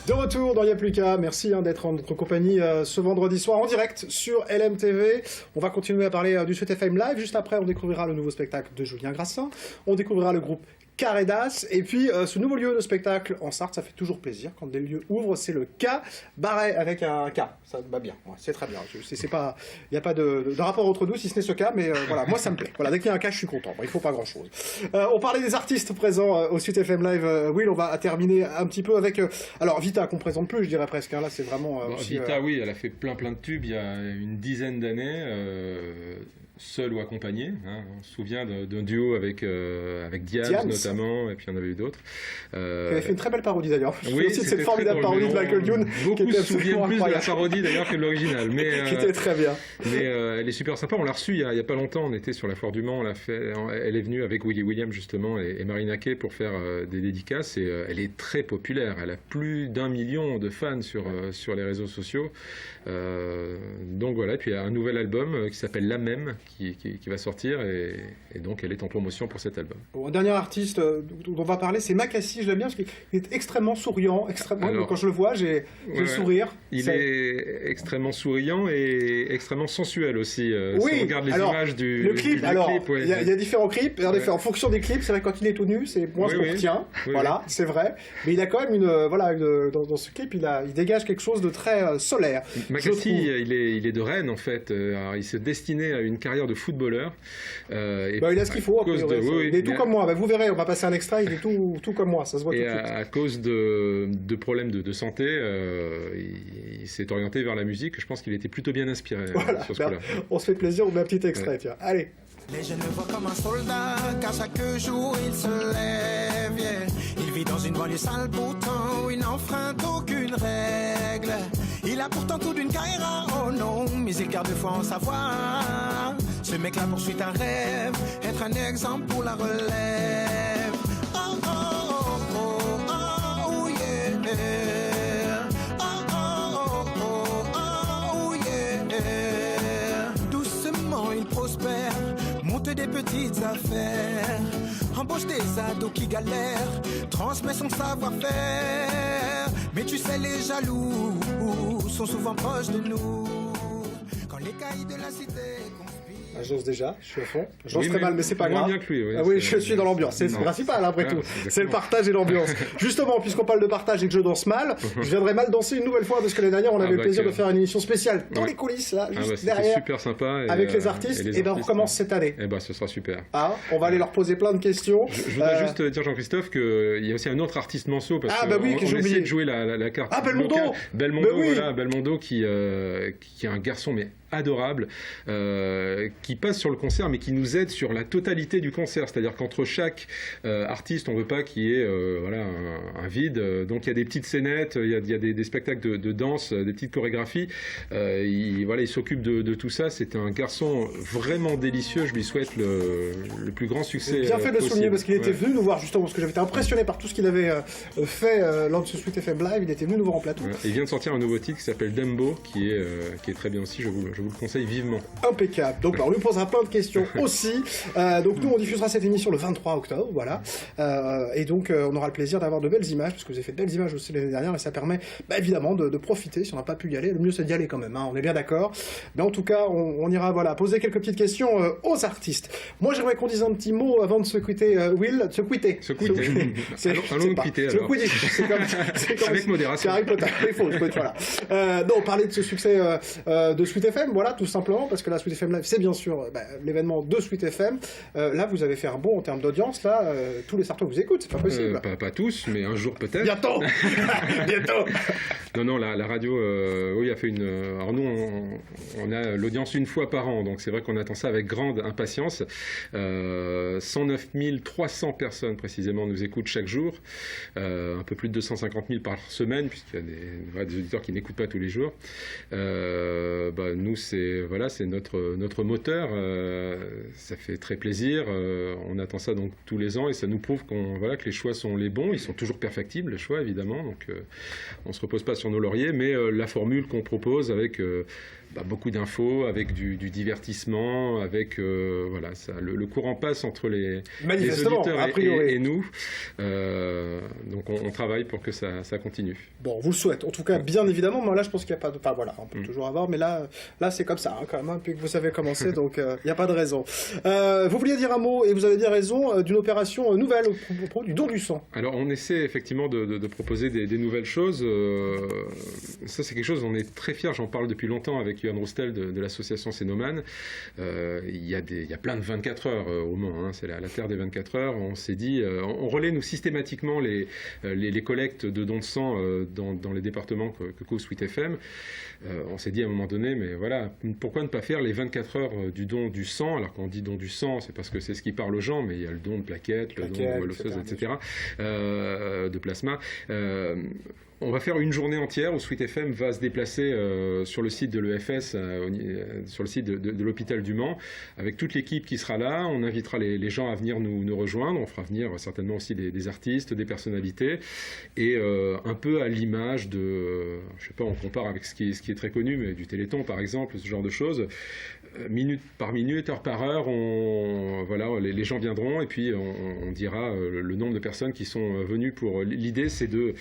De retour dans Y'a plus qu'à, merci d'être en notre compagnie ce vendredi soir en direct sur LMTV. On va continuer à parler du Sweet FM Live. Juste après, on découvrira le nouveau spectacle de Julien Grassin. On découvrira le groupe Carré d'As. Et puis, ce nouveau lieu de spectacle en Sarthe, ça fait toujours plaisir. Quand des lieux ouvrent, c'est le Cabaret avec un K. Ça va bien, ouais, c'est très bien. Il n'y a pas de rapport entre nous, si ce n'est ce cas, mais voilà, moi ça me plaît. Voilà, dès qu'il y a un K, je suis content. Bon, il ne faut pas grand-chose. On parlait des artistes présents au Sweet FM Live. Will, on va terminer un petit peu avec... alors, Vita, qu'on présente plus, je dirais presque. Hein, là, c'est vraiment... aussi, Vita, oui, elle a fait plein de tubes il y a une dizaine d'années. Seul ou accompagné. Hein. On se souvient d'un duo avec Diams notamment, et puis il y en avait eu d'autres. Elle avait fait une très belle parodie d'ailleurs. Oui, c'est cette formidable parodie de Michael Youn. Beaucoup se souviennent plus de la parodie d'ailleurs que de l'original. Qui était très bien. Mais elle est super sympa. On l'a reçue il y a pas longtemps. On était sur la foire du Mans. Elle est venue avec Willy William justement et Marine Naquet pour faire des dédicaces. Et elle est très populaire. Elle a plus d'1 million de fans sur les réseaux sociaux. Donc voilà. Et puis il y a un nouvel album qui s'appelle La Même qui va sortir et donc elle est en promotion pour cet album. Bon, un dernier artiste dont on va parler, c'est Makassi. Je l'aime bien parce qu'il est extrêmement souriant, Alors, quand je le vois, j'ai le sourire. Il est extrêmement souriant et extrêmement sensuel aussi. Oui, si on regarde les images du clip, il y a différents clips. En fonction des clips, c'est vrai que quand il est tout nu, c'est moins ce qu'on retient. Voilà, c'est vrai. Mais il a quand même dans ce clip, il dégage quelque chose de très solaire. Makassi, il est de Rennes en fait. Alors, il se destinait à une carrière de footballeur. Il a ce qu'il faut. Il est tout comme moi. Vous verrez, on va passer un extrait. Il est tout comme moi. Ça se voit tout de suite. À cause de problèmes de santé, il s'est orienté vers la musique. Je pense qu'il était plutôt bien inspiré sur ce coup-là. On se fait plaisir. On met un petit extrait. Tiens, allez. Les jeunes le voient comme un soldat, car chaque jour il se lève. Yeah. Il vit dans une banlieue sale pourtant, où il n'enfreint aucune règle. Il a pourtant tout d'une carrière, oh non, mais il garde foi en savoir. Ce mec-là poursuit un rêve, être un exemple pour la relève. Oh oh oh oh oh, oh yeah. Oh oh oh oh oh yeah. Doucement il prospère, monte des petites affaires, embauche des ados qui galèrent, transmet son savoir-faire. Mais tu sais, les jaloux sont souvent proches de nous. Quand les cailles de la cité conspirent... J'ose déjà, je suis à fond. J'ose très mal, mais c'est pas grave. Bien que lui, je suis dans l'ambiance. C'est le principal après tout. C'est le partage et l'ambiance. Justement, puisqu'on parle de partage et que je danse mal, je viendrai mal danser une nouvelle fois parce que l'année dernière, on avait le plaisir de faire une émission spéciale dans les coulisses, là, juste derrière. Super sympa. Avec les artistes. Et on recommence cette année. Et ce sera super. On va aller leur poser plein de questions. Je voudrais juste dire, Jean-Christophe, qu'il y a aussi un autre artiste manceau parce qu'on essaie de jouer la carte. Belmondo. Belmondo qui est un garçon mais adorable, qui passe sur le concert mais qui nous aide sur la totalité du concert, c'est-à-dire qu'entre chaque artiste on veut pas qu'il y ait un vide, donc il y a des petites scénettes, il y a des spectacles de danse, des petites chorégraphies, il s'occupe de tout ça. C'est un garçon vraiment délicieux, je lui souhaite le plus grand succès bien fait de le souligner parce qu'il était venu nous voir justement parce que j'avais été impressionné par tout ce qu'il avait fait lors de ce Sweet FM Live. Il était venu nous voir en plateau. Il vient de sortir un nouveau titre qui s'appelle Dembo qui est très bien aussi, je vous le conseille vivement. Impeccable. Donc on lui posera plein de questions aussi. Donc nous on diffusera cette émission le 23 octobre, voilà. Et donc on aura le plaisir d'avoir de belles images, parce que vous avez fait de belles images aussi l'année dernière, et ça permet évidemment de profiter. Si on n'a pas pu y aller, le mieux c'est d'y aller quand même, hein, on est bien d'accord. Mais en tout cas, on ira poser quelques petites questions aux artistes. Moi j'aimerais qu'on dise un petit mot avant de se quitter, Will, se quitter. Allons nous quitter alors. C'est comme avec modération. C'est Harry Potter. Il faut voilà. Non, parler de ce succès de Sweet FM, voilà, tout simplement, parce que la Sweet FM Live, c'est bien sûr l'événement de Sweet FM. Là, vous avez fait un bond en termes d'audience. Là, tous les Sartois vous écoutent, c'est pas possible. Pas tous, mais un jour peut-être. Bientôt. Non, la radio, oui, a fait une. Alors nous, on a l'audience une fois par an, donc c'est vrai qu'on attend ça avec grande impatience. 109 300 personnes précisément nous écoutent chaque jour, un peu plus de 250 000 par semaine, puisqu'il y a des auditeurs qui n'écoutent pas tous les jours. Nous, c'est notre moteur. Ça fait très plaisir. On attend ça donc tous les ans et ça nous prouve que les choix sont les bons. Ils sont toujours perfectibles, les choix évidemment. Donc on se repose pas sur nos lauriers, mais la formule qu'on propose avec beaucoup d'infos, avec du divertissement, avec voilà, ça, le courant passe entre les auditeurs et nous. Donc on travaille pour que ça continue. Bon, on vous le souhaite. En tout cas, bien évidemment, mais là, je pense qu'il n'y a pas de... Enfin, voilà, on peut toujours avoir, mais là c'est comme ça, hein, quand même, hein, depuis que vous avez commencé, donc il n'y a pas de raison. Vous vouliez dire un mot, et vous avez bien raison, d'une opération nouvelle au propos du don du sang. Alors, on essaie effectivement de proposer des nouvelles choses. Ça, c'est quelque chose, on est très fiers, j'en parle depuis longtemps avec Johan Roustel de l'association Cénomane. Il y a plein de 24 heures au Mans, hein, c'est la terre des 24 heures. On s'est dit, on relaie nous systématiquement les collectes de dons de sang dans les départements que couvre Sweet FM. On s'est dit à un moment donné, mais voilà, pourquoi ne pas faire les 24 heures du don du sang? Alors quand on dit don du sang, c'est parce que c'est ce qui parle aux gens, mais il y a le don de plaquettes, le don de moelle osseuse, etc., de plasma. On va faire une journée entière où Sweet FM va se déplacer sur le site de l'EFS, sur le site de l'hôpital du Mans, avec toute l'équipe qui sera là. On invitera les gens à venir nous rejoindre. On fera venir certainement aussi des artistes, des personnalités, et un peu à l'image de, je sais pas, on compare avec ce qui est très connu, mais du Téléthon par exemple, ce genre de choses. Minute par minute, heure par heure, voilà, les gens viendront et puis on dira le nombre de personnes qui sont venues pour... L'idée, c'est de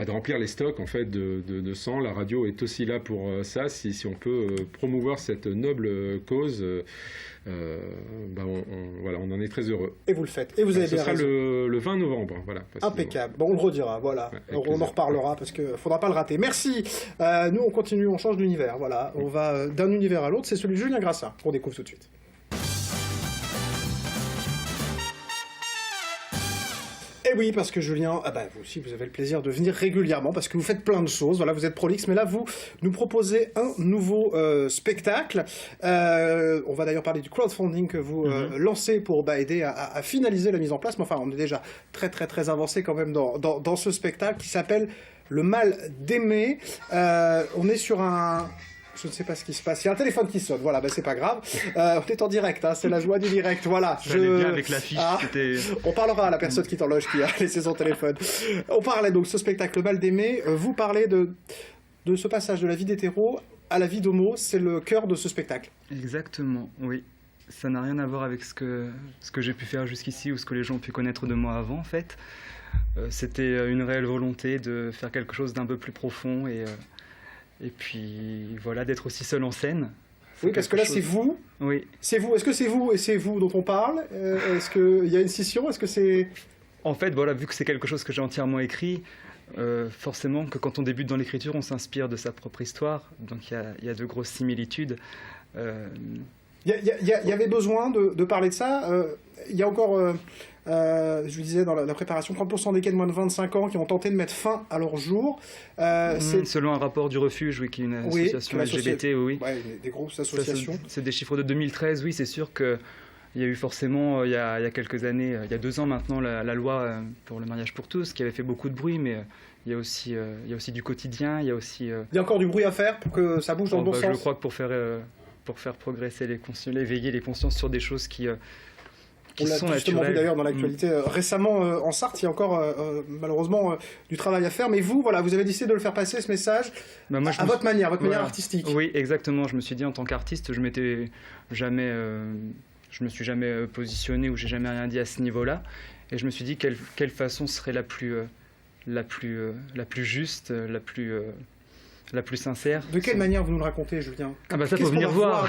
remplir les stocks en fait, de sang. La radio est aussi là pour ça. Si on peut promouvoir cette noble cause, voilà, on en est très heureux. Et vous le faites. Et vous avez bien raison. Ce sera le 20 novembre. Voilà, impeccable. Bon, on le redira, voilà. Ouais, on en reparlera parce qu'il ne faudra pas le rater. Merci. Nous, on continue, on change d'univers. Voilà, on va d'un univers à l'autre. C'est celui de Julien Grassin qu'on découvre tout de suite. Et oui, parce que Julien, vous aussi, vous avez le plaisir de venir régulièrement, parce que vous faites plein de choses, voilà, vous êtes prolixe, mais là, vous nous proposez un nouveau spectacle. On va d'ailleurs parler du crowdfunding que vous lancez pour aider à finaliser la mise en place, mais enfin, on est déjà très, très, très avancé quand même dans ce spectacle qui s'appelle Le mal d'aimer. On est sur un... Je ne sais pas ce qui se passe. Il y a un téléphone qui sonne. Voilà, c'est pas grave. On est en direct. Hein, c'est la joie du direct. Voilà. Ça allait bien avec l'affiche. On parlera à la personne qui est en loge qui a laissé son téléphone. On parlait donc de ce spectacle Mal d'aimer. Vous parlez de ce passage de la vie d'hétéro à la vie d'homo. C'est le cœur de ce spectacle. Exactement. Oui. Ça n'a rien à voir avec ce que j'ai pu faire jusqu'ici ou ce que les gens ont pu connaître de moi avant, en fait. C'était une réelle volonté de faire quelque chose d'un peu plus profond et puis voilà, d'être aussi seul en scène. Oui, parce que là, c'est vous. Oui. C'est vous. Est-ce que c'est vous et c'est vous dont on parle? Est-ce qu'il y a une scission? Est-ce que c'est... En fait, voilà, vu que c'est quelque chose que j'ai entièrement écrit, forcément que quand on débute dans l'écriture, on s'inspire de sa propre histoire. Donc il y a de grosses similitudes. Il y avait besoin de parler de ça. Il y a encore... je vous disais dans la préparation, 30% des cas de moins de 25 ans qui ont tenté de mettre fin à leur jour. Selon un rapport du Refuge, oui, qui est une association LGBT, oui. Ouais, des grosses associations. C'est des chiffres de 2013, oui, c'est sûr qu'il y a eu forcément, il y a quelques années, il y a 2 ans maintenant, la loi pour le mariage pour tous, qui avait fait beaucoup de bruit, mais il y a aussi du quotidien, il y a aussi... Il y a encore du bruit à faire pour que ça bouge dans le bon sens. Je crois que pour faire progresser éveiller les consciences sur des choses qui on l'a justement vu d'ailleurs dans l'actualité récemment en Sarthe, il y a encore malheureusement du travail à faire, mais vous, voilà, vous avez décidé de le faire passer ce message à votre manière artistique. Oui, exactement, je me suis dit en tant qu'artiste, je me suis jamais positionné ou j'ai jamais rien dit à ce niveau-là, et je me suis dit quelle façon serait la plus juste, la plus sincère. De quelle manière vous nous le racontez, Julien? Ça, faut venir voir.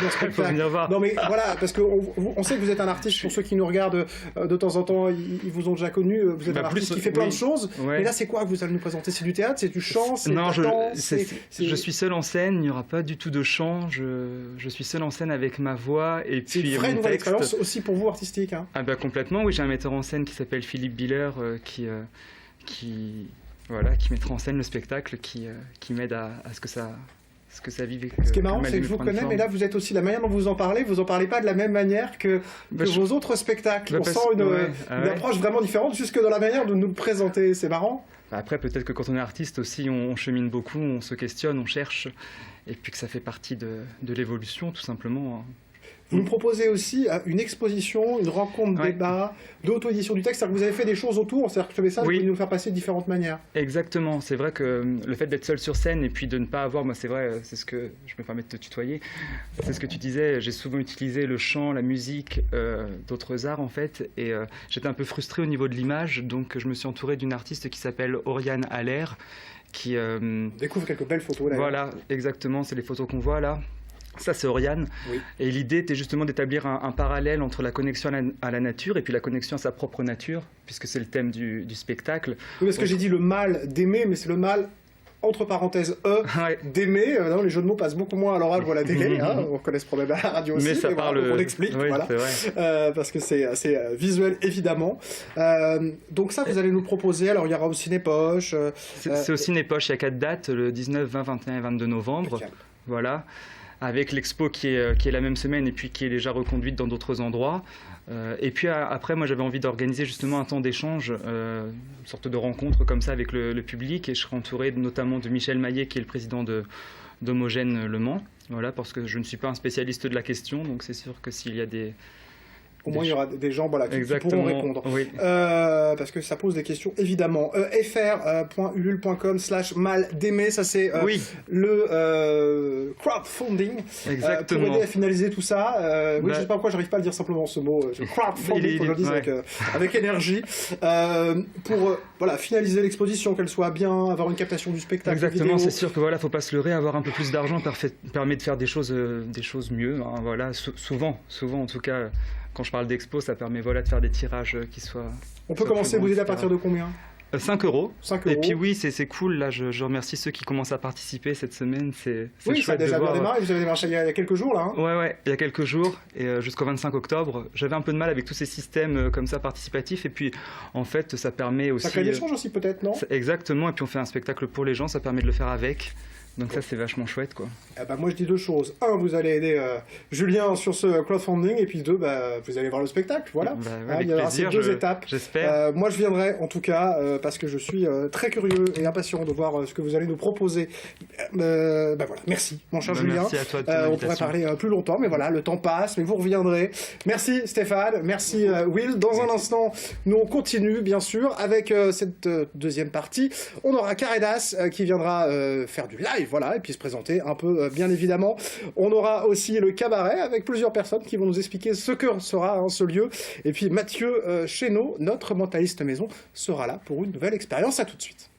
Non, mais voilà, parce qu'on sait que vous êtes un artiste, pour ceux qui nous regardent de temps en temps, ils vous ont déjà connu, vous êtes un artiste qui fait plein de choses, mais là, c'est quoi que vous allez nous présenter? C'est du théâtre, c'est du chant, c'est de la danse? Je suis seul en scène, il n'y aura pas du tout de chant, je suis seul en scène avec ma voix, et puis c'est une vraie nouvelle expérience aussi pour vous, artistique. Hein. Complètement, oui, j'ai un metteur en scène qui s'appelle Philippe Biller, qui mettra en scène le spectacle, qui m'aide à ce que ça vive. Ce qui est marrant, c'est que je vous connais, mais là, vous êtes aussi, la manière dont vous en parlez pas de la même manière que vos autres spectacles. On sent une approche vraiment différente, jusque dans la manière de nous le présenter. C'est marrant. Après, peut-être que quand on est artiste aussi, on chemine beaucoup, on se questionne, on cherche, et puis que ça fait partie de l'évolution, tout simplement. Vous nous proposez aussi une exposition, une rencontre, débat, d'auto-édition du texte. C'est-à-dire que vous avez fait des choses autour, c'est-à-dire que ce message, vous pouvez nous faire passer de différentes manières. Exactement, c'est vrai que le fait d'être seul sur scène et puis de ne pas avoir, moi c'est vrai, c'est ce que, je me permets de te tutoyer, c'est ce que tu disais, j'ai souvent utilisé le chant, la musique, d'autres arts en fait, et j'étais un peu frustré au niveau de l'image, donc je me suis entouré d'une artiste qui s'appelle Oriane Allaire, qui... On découvre quelques belles photos là. Voilà, exactement, c'est les photos qu'on voit là. Ça, c'est Oriane. Oui. Et l'idée était justement d'établir un parallèle entre la connexion à la nature et puis la connexion à sa propre nature, puisque c'est le thème du spectacle. Oui, parce que j'ai dit le mal d'aimer, mais c'est le mal, entre parenthèses, d'aimer. Les jeux de mots passent beaucoup moins à l'oral ou à la télé. On reconnaît ce problème à la radio aussi. Mais ça parle... on explique, oui, voilà. C'est vrai. Parce que c'est visuel, évidemment. Donc ça, vous allez nous proposer. Alors, il y aura au Cinépoche. C'est au Cinépoche, il y a 4 dates, le 19, 20, 21 et 22 novembre. Voilà. Avec l'expo qui est la même semaine et puis qui est déjà reconduite dans d'autres endroits. Et puis après, moi j'avais envie d'organiser justement un temps d'échange, une sorte de rencontre comme ça avec le public, et je serai entouré notamment de Michel Maillet qui est le président d'Homogène Le Mans. Voilà, parce que je ne suis pas un spécialiste de la question, donc c'est sûr que s'il y a des... Au moins, il y aura des gens qui pourront répondre. Oui. Parce que ça pose des questions, évidemment. fr.ulule.com/mal d'aimer, ça c'est le crowdfunding. Exactement. Pour aider à finaliser tout ça. Je ne sais pas pourquoi j'arrive pas à le dire simplement ce mot. Crowdfunding, je le dis avec énergie. Pour finaliser l'exposition, qu'elle soit bien, avoir une captation du spectacle. Exactement, c'est sûr que faut pas se leurrer, avoir un peu plus d'argent permet de faire des choses mieux. Hein, voilà, souvent en tout cas. Quand je parle d'expo, ça permet de faire des tirages qui soient... On peut commencer à vous aider à partir de combien ? 5 €. 5 €. Et puis oui, c'est cool. Là, je remercie ceux qui commencent à participer cette semaine. C'est chouette ça a déjà bien démarré. Vous avez démarré il y a quelques jours, là. Ouais, il y a quelques jours. Et jusqu'au 25 octobre. J'avais un peu de mal avec tous ces systèmes comme ça participatifs. Et puis, en fait, ça permet aussi... Ça crée l'échange aussi, peut-être, non ? Exactement. Et puis, on fait un spectacle pour les gens. Ça permet de le faire avec. Donc ça, c'est vachement chouette, quoi. Moi, je dis 2 choses. 1, vous allez aider Julien sur ce crowdfunding. Et puis 2, vous allez voir le spectacle. Voilà. Avec il y aura plaisir, ces 2 étapes. J'espère. Moi, je viendrai, en tout cas, parce que je suis très curieux et impatient de voir ce que vous allez nous proposer. Voilà. Merci, mon cher Julien. Merci à toi de ton invitation. On pourrait parler plus longtemps, mais voilà, le temps passe, mais vous reviendrez. Merci Stéphane, merci Will. Dans un instant, nous on continue, bien sûr, avec cette deuxième partie. On aura Karedas qui viendra faire du live, voilà, et puis se présenter un peu, bien évidemment. On aura aussi le cabaret avec plusieurs personnes qui vont nous expliquer ce que sera ce lieu. Et puis Mathieu Chénaud, notre mentaliste maison, sera là pour une nouvelle expérience. À tout de suite.